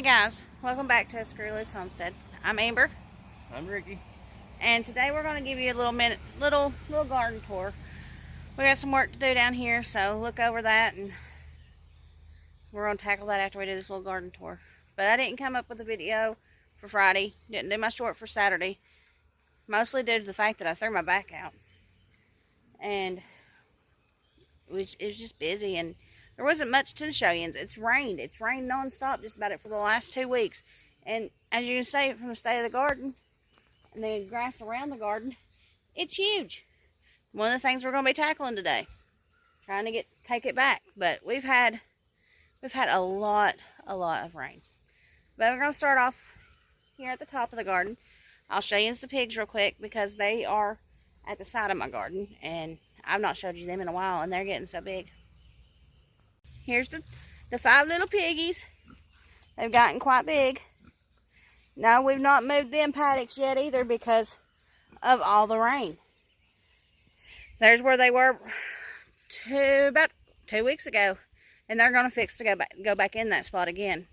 Hey guys, welcome back to Screw Loose Homestead. I'm Amber. I'm Ricky. And today we're going to give you a little garden tour. We got some work to do down here, so look over that and we're going to tackle that after we do this little garden tour. But I didn't come up with a video for Friday, didn't do my short for Saturday, mostly due to the fact that I threw my back out. And it was just busy, and there wasn't much to show you. It's rained non-stop just about it for the last 2 weeks. And as you can see from the state of the garden and the grass around the garden, it's huge. One of the things we're going to be tackling today, trying to take it back. But we've had a lot of rain. But we're going to start off here at the top of the garden. I'll show you the pigs real quick because they are at the side of my garden and I've not showed you them in a while, and they're getting so big. Here's the 5 little piggies. They've gotten quite big. No, we've not moved them paddocks yet either because of all the rain. There's where they were about 2 weeks ago, and they're going to fix to go back in that spot again.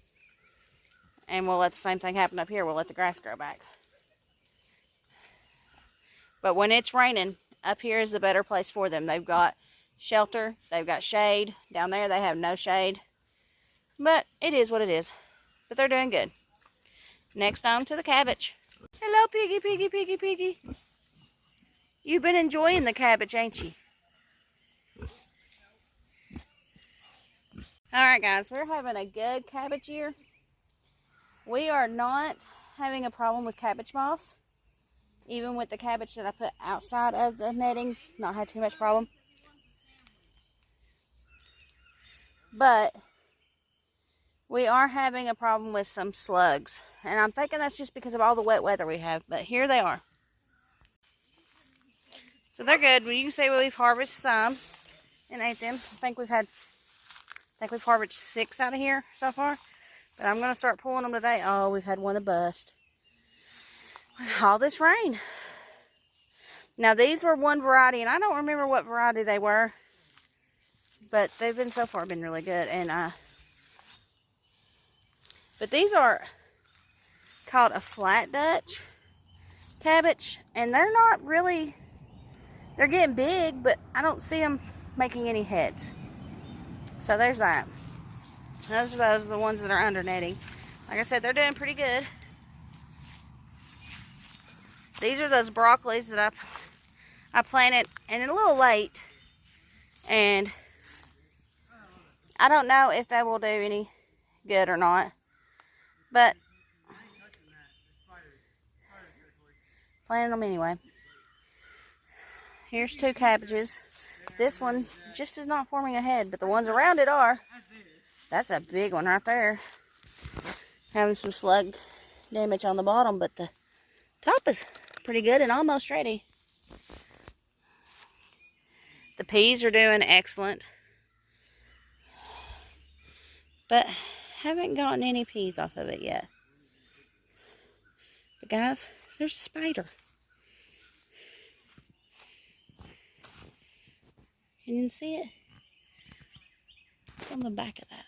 And we'll let the same thing happen up here. We'll let the grass grow back. But when it's raining, up here is the better place for them. They've got shelter, they've got shade. Down there they have no shade. But it is what it is. But they're doing good. Next on to the cabbage. Hello, piggy, piggy, piggy, piggy. You've been enjoying the cabbage, ain't you? Alright guys, we're having a good cabbage year. We are not having a problem with cabbage moss. Even with the cabbage that I put outside of the netting, not had too much problem. But we are having a problem with some slugs. And I'm thinking that's just because of all the wet weather we have. But here they are. So they're good. Well, you can see we've harvested some and ate them. I think we've harvested 6 out of here so far. But I'm going to start pulling them today. Oh, we've had one to bust. All this rain. Now these were one variety, and I don't remember what variety they were, but they've been so far been really good. And but these are called a flat Dutch cabbage, and they're not really, they're getting big, but I don't see them making any heads. So there's that. Those are the ones that are under netting. Like I said, they're doing pretty good. These are those broccolis that I planted, and a little late, and I don't know if they will do any good or not, but planted them anyway. Here's 2 cabbages. This one just is not forming a head, but the ones around it are. That's a big one right there. Having some slug damage on the bottom, but the top is pretty good and almost ready. The peas are doing excellent, but haven't gotten any peas off of it yet. But guys, there's a spider. You didn't see it? It's on the back of that.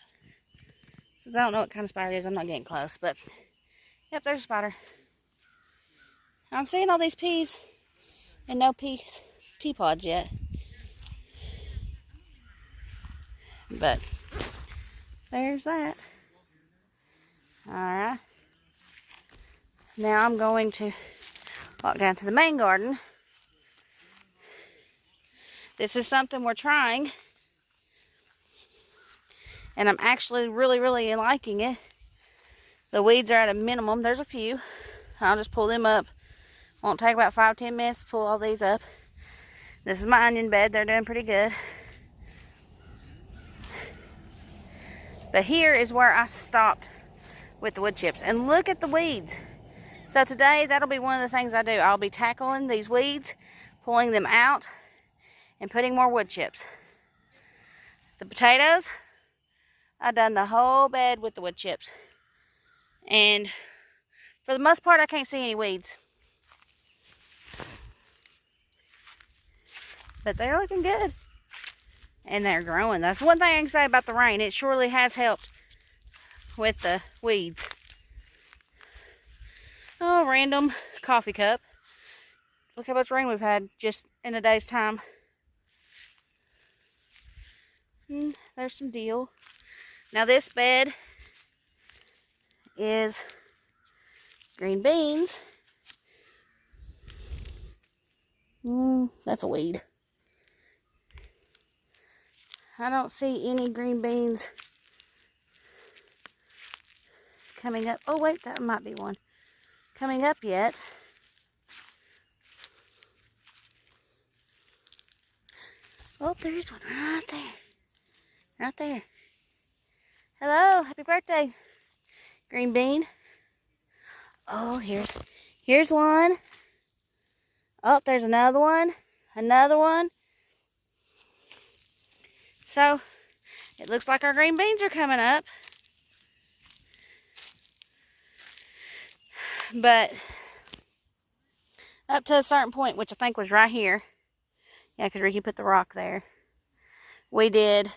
Since I don't know what kind of spider it is, I'm not getting close, but yep, there's a spider. I'm seeing all these peas and no pea pods yet. But there's that. Alright. Now I'm going to walk down to the main garden. This is something we're trying. And I'm actually really liking it. The weeds are at a minimum. There's a few. I'll just pull them up. Won't take about 5-10 minutes to pull all these up. This is my onion bed. They're doing pretty good. But here is where I stopped with the wood chips. And look at the weeds. So today, that'll be one of the things I do. I'll be tackling these weeds, pulling them out, and putting more wood chips. The potatoes, I've done the whole bed with the wood chips. And for the most part, I can't see any weeds. But they're looking good. And they're growing. That's one thing I can say about the rain. It surely has helped with the weeds. Oh, random coffee cup. Look how much rain we've had just in a day's time. There's some deal. Now this bed is green beans. That's a weed. I don't see any green beans coming up. Oh wait, that might be one coming up yet. Oh, there's one right there. Right there. Hello, happy birthday, green bean. Oh, here's one. Oh, there's another one. Another one. So, it looks like our green beans are coming up. But, up to a certain point, which I think was right here. Yeah, because Ricky put the rock there. We did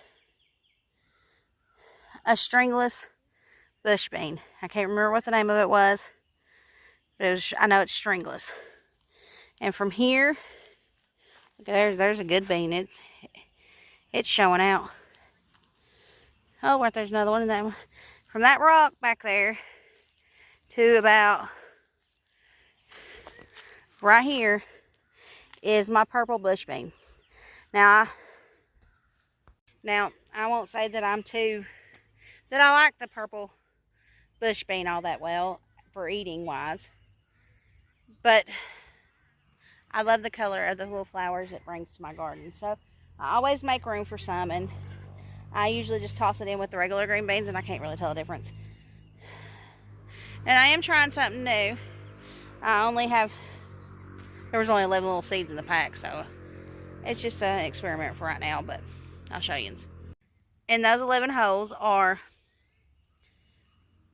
a stringless bush bean. I can't remember what the name of it was. But I know it's stringless. And from here, look, there's a good bean. It's showing out. Oh, right, there's another one in that one. From that rock back there to about right here is my purple bush bean. Now I won't say that I like the purple bush bean all that well for eating wise, but I love the color of the little flowers it brings to my garden. So I always make room for some, and I usually just toss it in with the regular green beans, and I can't really tell the difference. And I am trying something new. There was only 11 little seeds in the pack, so it's just an experiment for right now, but I'll show you. And those 11 holes are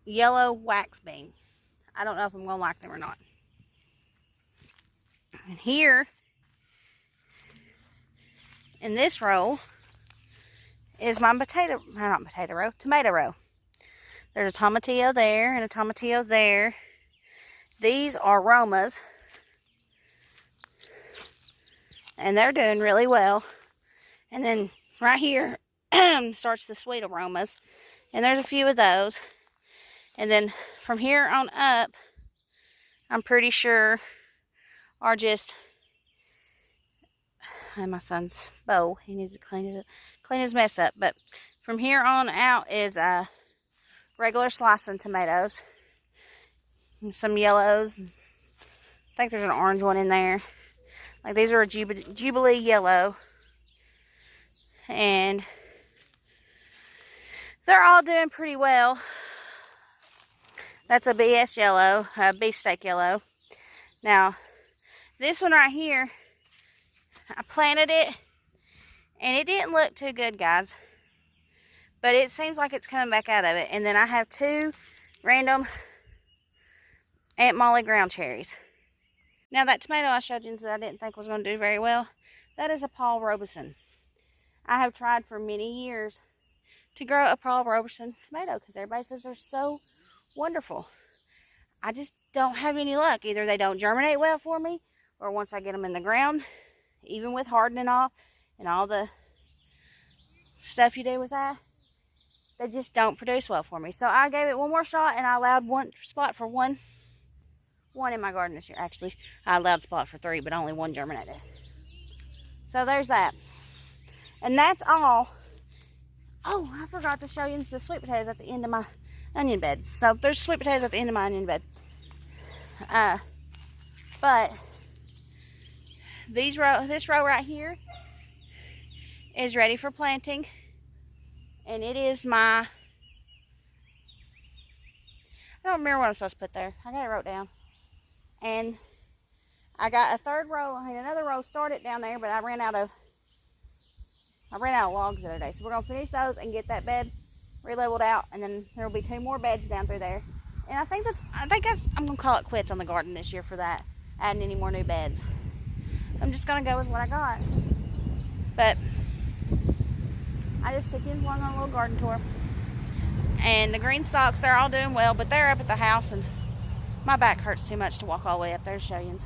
yellow wax bean. I don't know if I'm going to like them or not. And here, in this row, is my tomato row. There's a tomatillo there and a tomatillo there. These are Romas. And they're doing really well. And then right here starts the sweet aromas. And there's a few of those. And then from here on up, I'm pretty sure are just, and my son's bowl, he needs to clean his mess up. But from here on out is regular slicing tomatoes. And some yellows. I think there's an orange one in there. Like these are a Jubilee yellow. And they're all doing pretty well. That's a BS yellow, a beefsteak yellow. Now, this one right here, I planted it, and it didn't look too good, guys. But it seems like it's coming back out of it. And then I have two random Aunt Molly ground cherries. Now, that tomato I showed you that I didn't think was going to do very well, that is a Paul Robeson. I have tried for many years to grow a Paul Robeson tomato because everybody says they're so wonderful. I just don't have any luck. Either they don't germinate well for me, or once I get them in the ground, even with hardening off and all the stuff you do with that, they just don't produce well for me. So I gave it one more shot, and I allowed one spot for one in my garden this year. Actually, I allowed spot for 3, but only one germinated. So there's that. And that's all. Oh, I forgot to show you the sweet potatoes at the end of my onion bed. So there's sweet potatoes at the end of my onion bed. But this row right here is ready for planting. And it is my, I don't remember what I'm supposed to put there. I got it wrote down. And I got a third row, another row started down there, but I ran out of logs the other day. So we're going to finish those and get that bed re-leveled out, and then there will be 2 more beds down through there. And I think I'm going to call it quits on the garden this year for that, adding any more new beds. I'm just going to go with what I got. But I just took in one on a little garden tour. And the green stalks, they're all doing well, but they're up at the house, and My back hurts too much to walk all the way up there to show you.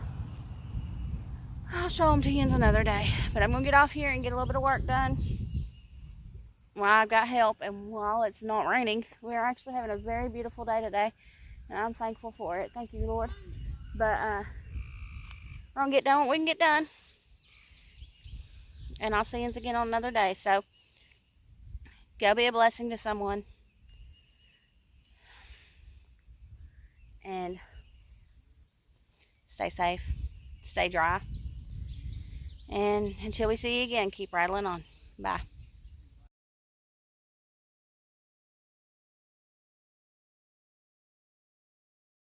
I'll show them to you another day. But I'm going to get off here and get a little bit of work done while I've got help and while it's not raining. We're actually having a very beautiful day today, and I'm thankful for it. Thank you, Lord. But we're going to get done what we can get done. And I'll see you again on another day. So, go be a blessing to someone. And stay safe. Stay dry. And until we see you again, keep rattling on. Bye.